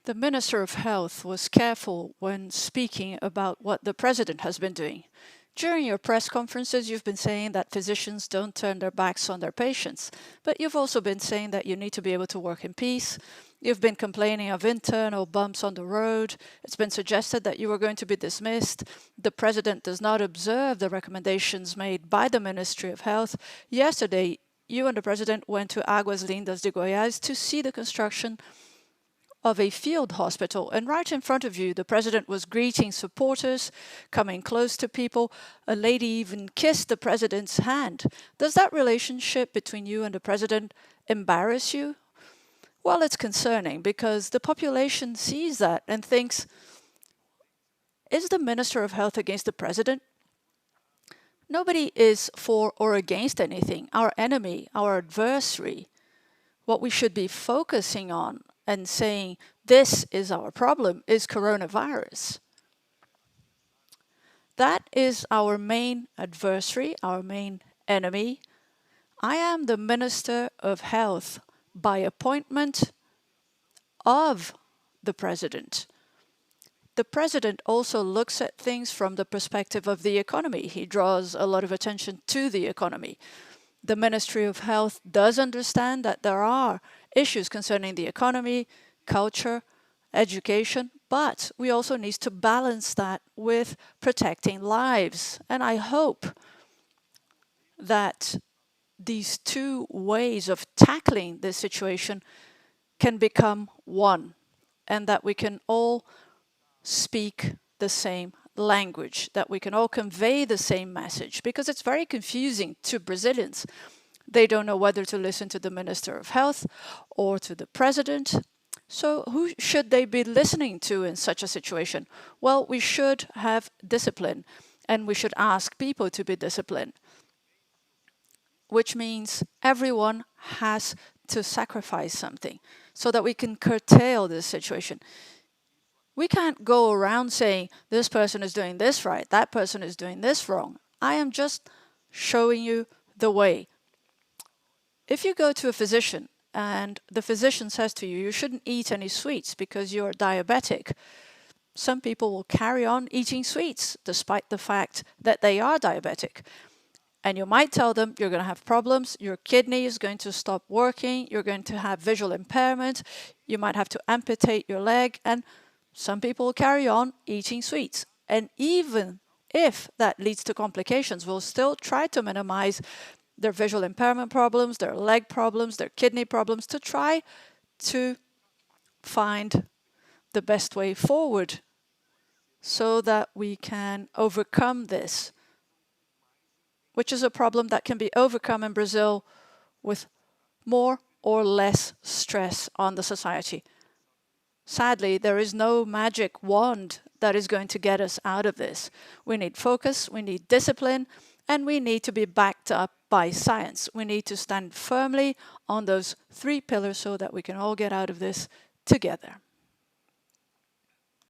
The Minister of Health was careful when speaking about what the President has been doing. During your press conferences, you've been saying that physicians don't turn their backs on their patients, but you've also been saying that you need to be able to work in peace. You've been complaining of internal bumps on the road. It's been suggested that you were going to be dismissed. The President does not observe the recommendations made by the Ministry of Health. Yesterday, you and the President went to Águas Lindas de Goiás to see the construction of a field hospital, and right in front of you the President was greeting supporters, coming close to people. A lady even kissed the President's hand. Does that relationship between you and the President embarrass you? Well, it's concerning because the population sees that and thinks, is the Minister of Health against the President? Nobody is for or against anything. Our enemy, our adversary, what we should be focusing on and saying, this is our problem, is coronavirus. That is our main adversary, our main enemy. I am the Minister of Health by appointment of the President. The President also looks at things from the perspective of the economy. He draws a lot of attention to the economy. The Ministry of Health does understand that there are issues concerning the economy, culture, education, but we also need to balance that with protecting lives. And I hope that these two ways of tackling this situation can become one, and that we can all speak the same language, that we can all convey the same message, because it's very confusing to Brazilians. They don't know whether to listen to the Minister of Health or to the President. So who should they be listening to in such a situation? Well, we should have discipline, and we should ask people to be disciplined, which means everyone has to sacrifice something so that we can curtail this situation. We can't go around saying, this person is doing this right, that person is doing this wrong. I am just showing you the way. If you go to a physician and the physician says to you, you shouldn't eat any sweets because you're diabetic, some people will carry on eating sweets despite the fact that they are diabetic. And you might tell them you're going to have problems, your kidney is going to stop working, you're going to have visual impairment, you might have to amputate your leg, and some people will carry on eating sweets. And even if that leads to complications, we'll still try to minimize their visual impairment problems, their leg problems, their kidney problems, to try to find the best way forward so that we can overcome this, which is a problem that can be overcome in Brazil with more or less stress on the society. Sadly, there is no magic wand that is going to get us out of this. We need focus, we need discipline, and we need to be backed up by science. We need to stand firmly on those 3 pillars so that we can all get out of this together.